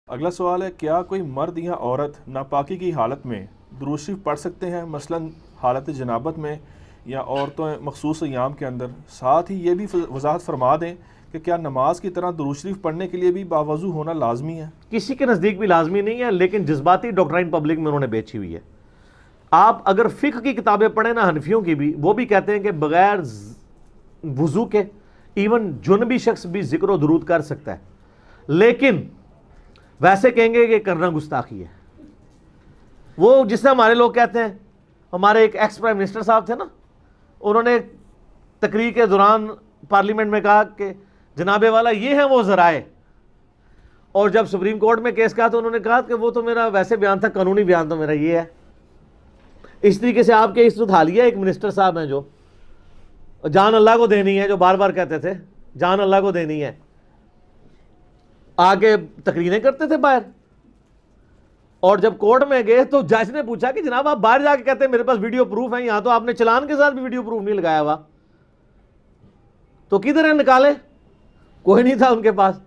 اگلا سوال ہے، کیا کوئی مرد یا عورت ناپاکی کی حالت میں درود شریف پڑھ سکتے ہیں، مثلاً حالت جنابت میں یا عورتوں مخصوص ایام کے اندر؟ ساتھ ہی یہ بھی وضاحت فرما دیں کہ کیا نماز کی طرح درود شریف پڑھنے کے لیے بھی باوضو ہونا لازمی ہے؟ کسی کے نزدیک بھی لازمی نہیں ہے، لیکن جذباتی ڈاکٹرائن پبلک میں انہوں نے بیچی ہوئی ہے۔ آپ اگر فقہ کی کتابیں پڑھیں نا، حنفیوں کی بھی، وہ بھی کہتے ہیں کہ بغیر وضو کے ایون جنبی شخص بھی ذکر و درود کر سکتا ہے، لیکن ویسے کہیں گے کہ کرنا گستاخی ہے۔ وہ جس سے ہمارے لوگ کہتے ہیں، ہمارے ایک ایکس پرائم منسٹر صاحب تھے نا، انہوں نے تقریر کے دوران پارلیمنٹ میں کہا کہ جناب والا یہ ہیں وہ ذرائع، اور جب سپریم کورٹ میں کیس کہا تو انہوں نے کہا کہ وہ تو میرا ویسے بیان تھا، قانونی بیان تو میرا یہ ہے۔ اس طریقے سے آپ کے اس وقت حالیہ ایک منسٹر صاحب ہیں جو جان اللہ کو دینی ہے، جو بار بار کہتے تھے جان اللہ کو دینی ہے، آگے تقریریں کرتے تھے باہر، اور جب کورٹ میں گئے تو جج نے پوچھا کہ جناب آپ باہر جا کے کہتے ہیں میرے پاس ویڈیو پروف ہے، یہاں تو آپ نے چلان کے ساتھ بھی ویڈیو پروف نہیں لگایا ہوا، تو کدھر ہے نکالے؟ کوئی نہیں تھا ان کے پاس۔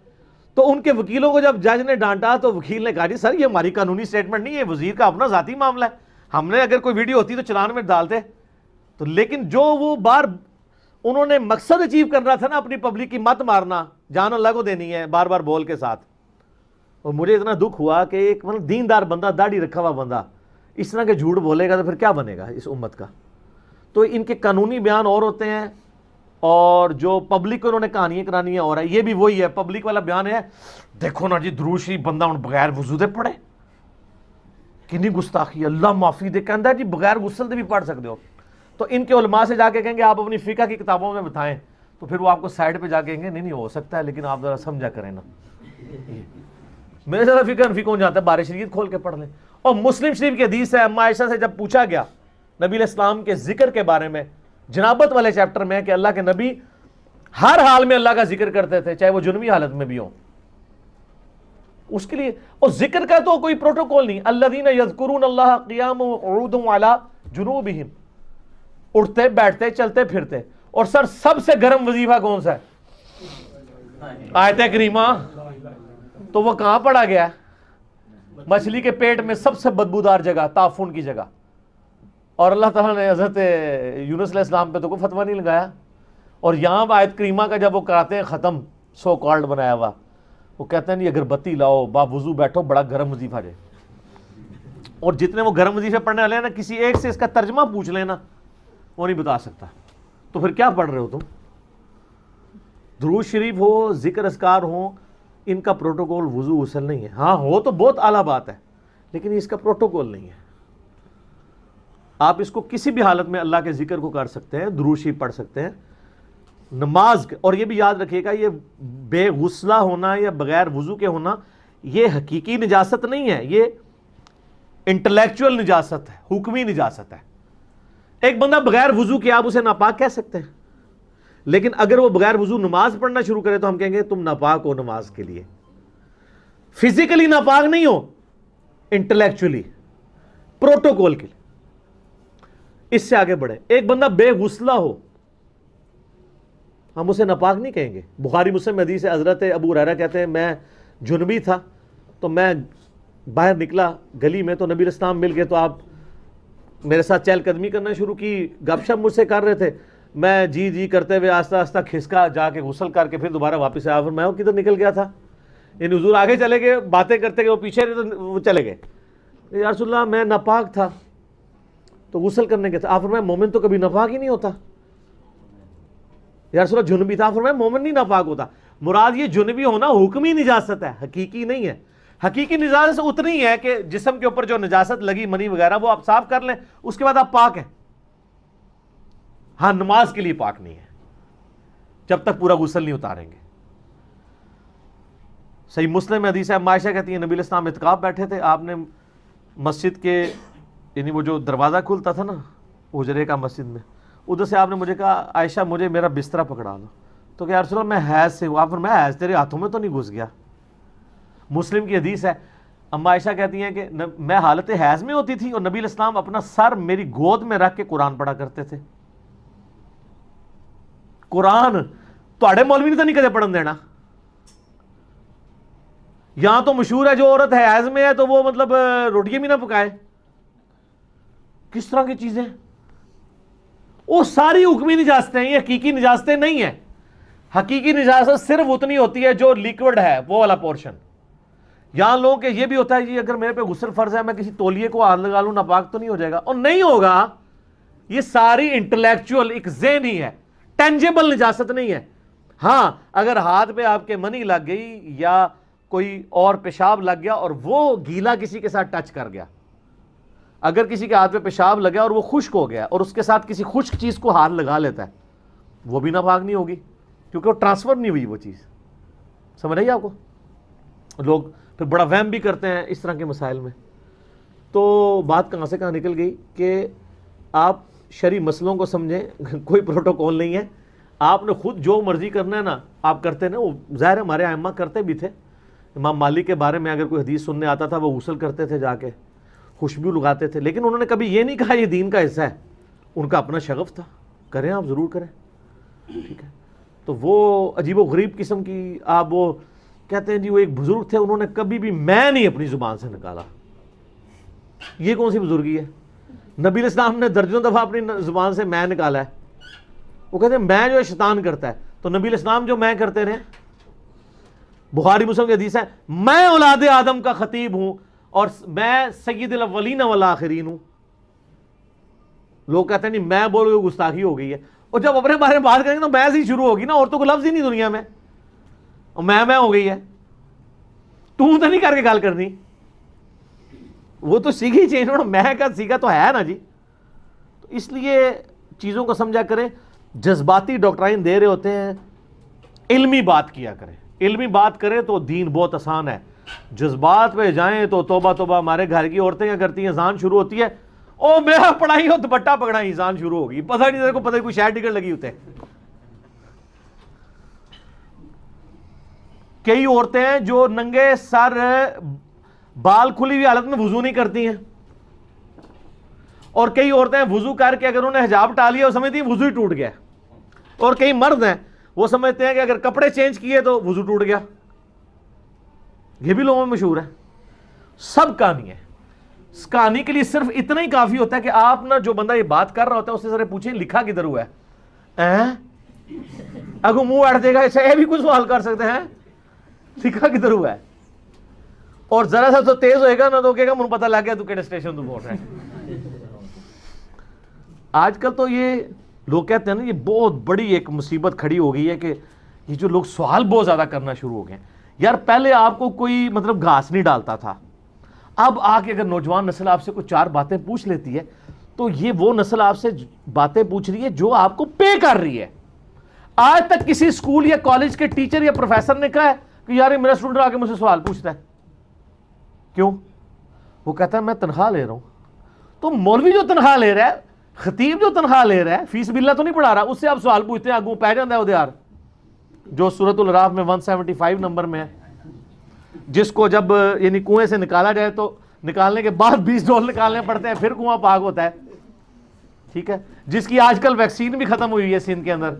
تو ان کے وکیلوں کو جب جج نے ڈانٹا تو وکیل نے کہا جی سر یہ ہماری قانونی سٹیٹمنٹ نہیں ہے، وزیر کا اپنا ذاتی معاملہ ہے، ہم نے اگر کوئی ویڈیو ہوتی تو چلان میں ڈالتے۔ تو لیکن جو وہ انہوں نے مقصد اچیو کرنا تھا نا، اپنی پبلک کی مت مارنا، جان اللہ کو دینی ہے، بار بار بول کے ساتھ، اور مجھے اتنا دکھ ہوا کہ ایک دیندار بندہ، داڑھی رکھا ہوا بندہ اس طرح کے جھوٹ بولے گا تو پھر کیا بنے گا اس امت کا؟ تو ان کے قانونی بیان اور ہوتے ہیں، اور جو پبلک کو انہوں نے کہانیاں کرانی ہے اور ہے، یہ بھی وہی ہے پبلک والا بیان ہے، دیکھو نا جی درود شریف بندہ ہوں بغیر وضو دے پڑھے، کنی گستاخی، اللہ معافی دے، کہندا ہے جی بغیر غسل دے بھی پڑھ سکتے ہو۔ تو ان کے علماء سے جا کے کہیں گے آپ اپنی فقہ کی کتابوں میں بتائیں، تو پھر وہ آپ کو سائڈ پہ جا کے کہیں گے نہیں نہیں ہو سکتا ہے، لیکن آپ ذرا سمجھا کریں نا، میرے زیادہ فقہ انفی کون جاتا ہے، بارے شریعت کھول کے پڑھ لیں۔ اور مسلم شریف کی حدیث ہے، اما عائشہ سے جب پوچھا گیا نبی علیہ السلام کے ذکر کے بارے میں جنابت والے چیپٹر میں کہ اللہ کے نبی ہر حال میں اللہ کا ذکر کرتے تھے، چاہے وہ جنوبی حالت میں بھی ہو، اس کے لیے اور ذکر کا تو کوئی پروٹوکول نہیں، الذین یذکرون اللہ قیاما وقعودا وعلی جنوبہم، اٹھتے بیٹھتے چلتے پھرتے۔ اور سر سب سے گرم وظیفہ کون سا ہے؟ آیت کریمہ۔ تو وہ کہاں پڑا گیا ہے؟ مچھلی کے پیٹ میں سب سے بدبودار جگہ، تعفن کی جگہ، اور اللہ تعالیٰ نے حضرت یونس علیہ السلام پہ تو کوئی فتویٰ نہیں لگایا، اور یہاں آیت کریمہ کا جب وہ کراتے ہیں ختم، سو کالڈ بنایا ہوا، وہ کہتے ہیں نہیں اگربتی لاؤ با وضو بیٹھو، بڑا گرم وظیفہ جائے۔ اور جتنے وہ گرم وظیفے پڑھنے والے ہیں نا، کسی ایک سے اس کا ترجمہ پوچھ لینا وہ نہیں بتا سکتا، تو پھر کیا پڑھ رہے ہو تم؟ درود شریف ہو، ذکر اذکار ہو، ان کا پروٹوکول وضو غسل نہیں ہے۔ ہاں ہو تو بہت اعلیٰ بات ہے، لیکن اس کا پروٹوکول نہیں ہے۔ آپ اس کو کسی بھی حالت میں اللہ کے ذکر کو کر سکتے ہیں، درود شریف پڑھ سکتے ہیں، نماز، اور یہ بھی یاد رکھیے گا یہ بے غسلہ ہونا یا بغیر وضو کے ہونا یہ حقیقی نجاست نہیں ہے، یہ انٹلیکچوئل نجاست ہے، حکمی نجاست ہے۔ ایک بندہ بغیر وضو کے آپ اسے ناپاک کہہ سکتے ہیں، لیکن اگر وہ بغیر وضو نماز پڑھنا شروع کرے تو ہم کہیں گے تم ناپاک ہو نماز کے لیے۔ فزیکلی ناپاک نہیں ہو، انٹلیکچولی، پروٹوکول کے لیے۔ اس سے آگے بڑھے، ایک بندہ بے غسلہ ہو، ہم اسے ناپاک نہیں کہیں گے۔ بخاری مسلم حدیث ہے، حضرت ابو ہریرہ کہتے ہیں میں جنبی تھا تو میں باہر نکلا گلی میں تو نبی علیہ السلام مل گئے، تو آپ میرے ساتھ چہل قدمی کرنا شروع کی، گپ شپ مجھ سے کر رہے تھے، میں جی جی کرتے ہوئے آہستہ آہستہ کھسکا، جا کے غسل کر کے پھر دوبارہ واپس آیا، میں کدھر نکل گیا تھا؟ یعنی حضور آگے چلے گئے، باتیں کرتے گئے، وہ پیچھے رہے تو وہ چلے گئے، یا رسول اللہ میں ناپاک تھا تو غسل کرنے گئے تھا۔ آپ فرمایا مومن تو کبھی ناپاک ہی نہیں ہوتا۔ یا رسول اللہ جنبی تھا، فرمایا مومن نہیں ناپاک ہوتا۔ مراد یہ جنبی ہونا حکمی نجاست ہے، حقیقی نہیں ہے۔ حقیقی نجاست اتنی ہے کہ جسم کے اوپر جو نجاست لگی، منی وغیرہ، وہ آپ صاف کر لیں، اس کے بعد آپ پاک ہیں۔ ہاں نماز کے لیے پاک نہیں ہے جب تک پورا غسل نہیں اتاریں گے۔ صحیح مسلم میں حدیث ہے، عائشہ کہتی ہیں نبی علیہ السلام اعتکاف بیٹھے تھے، آپ نے مسجد کے یعنی وہ جو دروازہ کھلتا تھا نا حجرے کا مسجد میں، ادھر سے آپ نے مجھے کہا عائشہ مجھے میرا بستر پکڑا دو، تو کہ یا رسول اللہ میں حیض سے ہوں۔ آپ فرمایا حیض تیرے ہاتھوں میں تو نہیں گھس گیا؟ مسلم کی حدیث ہے، اما عائشہ کہتی ہیں کہ میں حالت حیض میں ہوتی تھی اور نبی علیہ السلام اپنا سر میری گود میں رکھ کے قرآن پڑھا کرتے تھے۔ قرآن تواڈے مولوی نے تو نہیں کدے پڑھن دینا، یہاں تو مشہور ہے جو عورت ہے حیض میں ہے تو وہ مطلب روٹیاں بھی نہ پکائے. کس طرح کی چیزیں؟ وہ ساری حکمی نجاستیں ہیں, یہ حقیقی نجاستیں نہیں ہیں. حقیقی نجاست صرف اتنی ہوتی ہے جو لیکوڈ ہے, وہ والا پورشن. یہاں لوگوں کے یہ بھی ہوتا ہے جی اگر میرے پہ غسل فرض ہے میں کسی تولیے کو ہاتھ لگا لوں ناپاک تو نہیں ہو جائے گا, اور نہیں ہوگا. یہ ساری انٹلیکچوئل ایک ذہنی ہے, ٹینجیبل نجاست نہیں ہے. ہاں اگر ہاتھ پہ آپ کے منی لگ گئی یا کوئی اور پیشاب لگ گیا اور وہ گیلا کسی کے ساتھ ٹچ کر گیا, اگر کسی کے ہاتھ پہ پیشاب لگا اور وہ خشک ہو گیا اور اس کے ساتھ کسی خشک چیز کو ہاتھ لگا لیتا ہے, وہ بھی ناپاک نہیں ہوگی کیونکہ وہ ٹرانسفر نہیں ہوئی وہ چیز. سمجھ رہی ہے آپ کو؟ لوگ پھر بڑا وہم بھی کرتے ہیں اس طرح کے مسائل میں. تو بات کہاں سے کہاں نکل گئی کہ آپ شرعی مسئلوں کو سمجھیں, کوئی پروٹوکول نہیں ہے. آپ نے خود جو مرضی کرنا ہے نا آپ کرتے نا, وہ ظاہر ہے ہمارے ائمہ کرتے بھی تھے. امام مالک کے بارے میں اگر کوئی حدیث سننے آتا تھا وہ غسل کرتے تھے, جا کے خوشبو لگاتے تھے, لیکن انہوں نے کبھی یہ نہیں کہا یہ دین کا حصہ ہے. ان کا اپنا شغف تھا, کریں آپ ضرور کریں, ٹھیک ہے. تو وہ عجیب و غریب قسم کی آپ وہ کہتے ہیں جی وہ ایک بزرگ تھے, انہوں نے کبھی بھی میں نہیں اپنی زبان سے نکالا. یہ کون سی بزرگی ہے؟ نبی علیہ السلام نے درجنوں دفعہ اپنی زبان سے میں نکالا ہے. وہ کہتے ہیں میں جو ہے شیطان کرتا ہے, تو نبی علیہ السلام جو میں کرتے رہے. بخاری مسلم کی حدیث ہے میں اولاد آدم کا خطیب ہوں اور میں سید الاولین والآخرین ہوں. لوگ کہتے ہیں نہیں میں بولو گستاخی ہو گئی ہے, اور جب اپنے بارے میں بات کریں گے تو میں سے ہی شروع ہوگی نا, اور تو کوئی لفظ ہی نہیں دنیا میں, اور میں ہو گئی ہے. تو نہیں کر کے گال کرنی, وہ تو سیکھی چیز ہے, میں کا سیکھا تو ہے نا جی. تو اس لیے چیزوں کو سمجھا کریں. جذباتی ڈاکٹرائن دے رہے ہوتے ہیں, علمی بات کیا کریں. علمی بات کریں تو دین بہت آسان ہے. جذبات پہ جائیں تو توبہ توبہ. ہمارے گھر کی عورتیں کیا کرتی ہیں, اذان شروع ہوتی ہے, او میرا پڑھائی ہو دوپٹہ پکڑائی, اذان شروع ہوگی, پتہ نہیں کو پتہ کوئی شاید ٹکٹ لگی ہوتے. کئی عورتیں ہیں جو ننگے سر بال کھلی ہوئی حالت میں وضو نہیں کرتی ہیں, اور کئی عورتیں وضو کر کے اگر انہوں نے حجاب ٹال لیا وہ سمجھتی ہیں وضو ہی ٹوٹ گیا. اور کئی مرد ہیں وہ سمجھتے ہیں کہ اگر کپڑے چینج کیے تو وضو ٹوٹ گیا. یہ بھی لوگوں میں مشہور ہے. سب کہانی ہے. اس کہانی کے لیے صرف اتنا ہی کافی ہوتا ہے کہ آپ نا جو بندہ یہ بات کر رہا ہوتا ہے اس سے ذرا پوچھیں لکھا کدھر ہوا ہے. اگر منہ اڑ دے گا ایسا یہ بھی کچھ سوال کر سکتے ہیں, لکھا کدھر ہوا ہے. اور ذرا سا تو تیز ہوئے گا نا تو کہے گا مجھے پتہ لگ گیا تو کہڑے اسٹیشن تو بول رہا ہے. آج کل تو یہ لوگ کہتے ہیں نا یہ بہت بڑی ایک مصیبت کھڑی ہو گئی ہے کہ یہ جو لوگ سوال بہت زیادہ کرنا شروع ہو گئے ہیں. یار پہلے آپ کو کوئی مطلب گھاس نہیں ڈالتا تھا, اب آ کے اگر نوجوان نسل آپ سے کوئی چار باتیں پوچھ لیتی ہے تو یہ وہ نسل آپ سے باتیں پوچھ رہی ہے جو آپ کو پے کر رہی ہے. آج تک کسی اسکول یا کالج کے ٹیچر یا پروفیسر نے کہا ہے کہ یار یہ میرا اسٹوڈنٹ آ کے مجھ سے سوال پوچھتا ہے, کیوں؟ وہ کہتا ہے میں تنخواہ لے رہا ہوں. تو مولوی جو تنخواہ لے رہا ہے, خطیب جو تنخواہ لے رہا ہے, فیس باللہ تو نہیں پڑھا رہا, اس سے آپ سوال پوچھتے ہیں, آگوں پہ جاتا ہے وہ دیار جو سورۃ الاعراف میں 175 نمبر میں ہے, جس کو جب یعنی کنویں سے نکالا جائے تو نکالنے کے بعد $20 نکالنے پڑتے ہیں, پھر کنواں پاک ہوتا ہے. ٹھیک ہے, جس کی آج کل ویکسین بھی ختم ہوئی ہے سندھ کے اندر.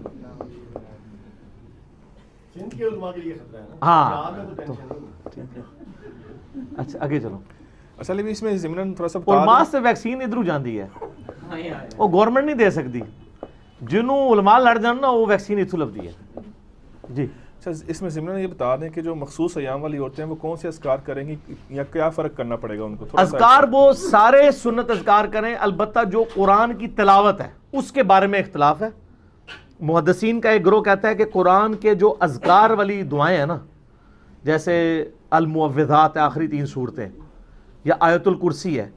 ہاں اچھا آگے چلو. اصل میں اس میں ضمن تھوڑا سا اور ماس سے ویکسین ادھر جاندی ہے, وہ گورنمنٹ نہیں دے سکتی. جنوں علماء لڑ جان نا وہ ویکسین اتھو لبدی ہے. جی اس میں ضمن یہ بتا دیں کہ جو مخصوص ایام والی عورتیں ہیں وہ کون سے اذکار کریں گی یا کیا فرق کرنا پڑے گا ان کو؟ اذکار وہ سارے سنت اذکار کریں, البتہ جو قرآن کی تلاوت ہے اس کے بارے میں اختلاف ہے. محدثین کا ایک گروہ کہتا ہے کہ قرآن کے جو اذکار والی دعائیں ہیں نا, جیسے المعوذات آخری 3 سورتیں یا آیت الکرسی ہے,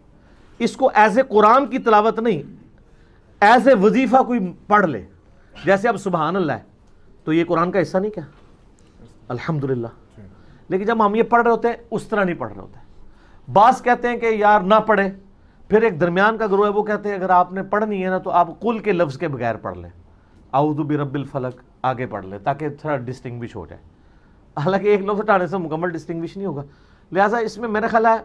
اس کو ایز اے قرآن کی تلاوت نہیں, ایز اے وظیفہ کوئی پڑھ لے. جیسے اب سبحان اللہ ہے تو یہ قرآن کا حصہ نہیں کیا, الحمدللہ, لیکن جب ہم یہ پڑھ رہے ہوتے ہیں اس طرح نہیں پڑھ رہے ہوتے. بعض کہتے ہیں کہ یار نہ پڑھے. پھر ایک درمیان کا گروہ ہے وہ کہتے ہیں اگر آپ نے پڑھنی ہے نا تو آپ قل کے لفظ کے بغیر پڑھ لیں, اعوذ برب الفلق آگے پڑھ لیں تاکہ تھوڑا ڈسٹنگوش ہو جائے. حالانکہ ایک لفظ ہٹانے سے مکمل ڈسٹنگوش نہیں ہوگا, لہٰذا اس میں میرا خیال ہے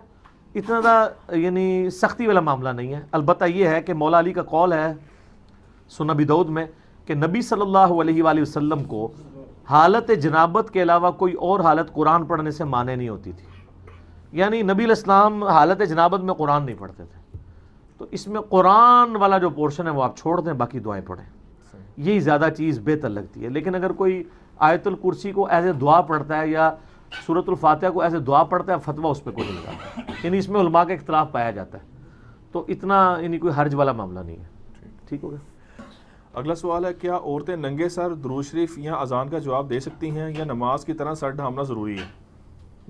اتنا زیادہ یعنی سختی والا معاملہ نہیں ہے. البتہ یہ ہے کہ مولا علی کا قول ہے سنن ابی داؤد میں کہ نبی صلی اللہ علیہ وآلہ وسلم کو حالت جنابت کے علاوہ کوئی اور حالت قرآن پڑھنے سے مانے نہیں ہوتی تھی. یعنی نبی علیہ السلام حالت جنابت میں قرآن نہیں پڑھتے تھے. تو اس میں قرآن والا جو پورشن ہے وہ آپ چھوڑ دیں, باقی دعائیں پڑھیں, یہی زیادہ چیز بہتر لگتی ہے. لیکن اگر کوئی آیت الکرسی کو ایز اے دعا پڑھتا ہے یا سورۃ الفاتحہ کو ایز اے دعا پڑھتا ہے, فتویٰ اس پہ کوئی نہیں لگاتا. یعنی اس میں علماء کا اختلاف پایا جاتا ہے, تو اتنا یعنی کوئی حرج والا معاملہ نہیں ہے. ٹھیک ہو گیا. اگلا سوال ہے, کیا عورتیں ننگے سر درود شریف یا اذان کا جواب دے سکتی ہیں یا نماز کی طرح سر ڈھانپنا ضروری ہے؟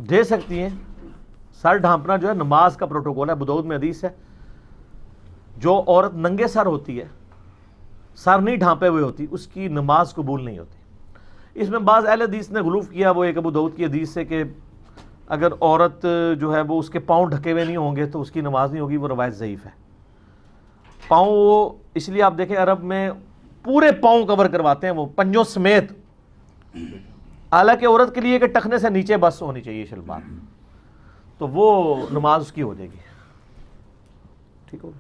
دے سکتی ہیں. سر ڈھانپنا جو ہے نماز کا پروٹوکول ہے. ابو داؤد میں حدیث ہے, جو عورت ننگے سر ہوتی ہے, سر نہیں ڈھانپے ہوئے ہوتی, اس کی نماز قبول نہیں ہوتی. اس میں بعض اہل حدیث نے غلوف کیا, وہ ایک ابو داؤد کی حدیث ہے کہ اگر عورت جو ہے وہ اس کے پاؤں ڈھکے ہوئے نہیں ہوں گے تو اس کی نماز نہیں ہوگی. وہ روایت ضعیف ہے. پاؤں وہ اس لیے آپ دیکھیں عرب میں پورے پاؤں کور کرواتے ہیں, وہ پنجوں سمیت. حالانکہ عورت کے لیے کہ ٹخنے سے نیچے بس ہونی چاہیے شلوار, تو وہ نماز اس کی ہو جائے گی. ٹھیک ہوگا.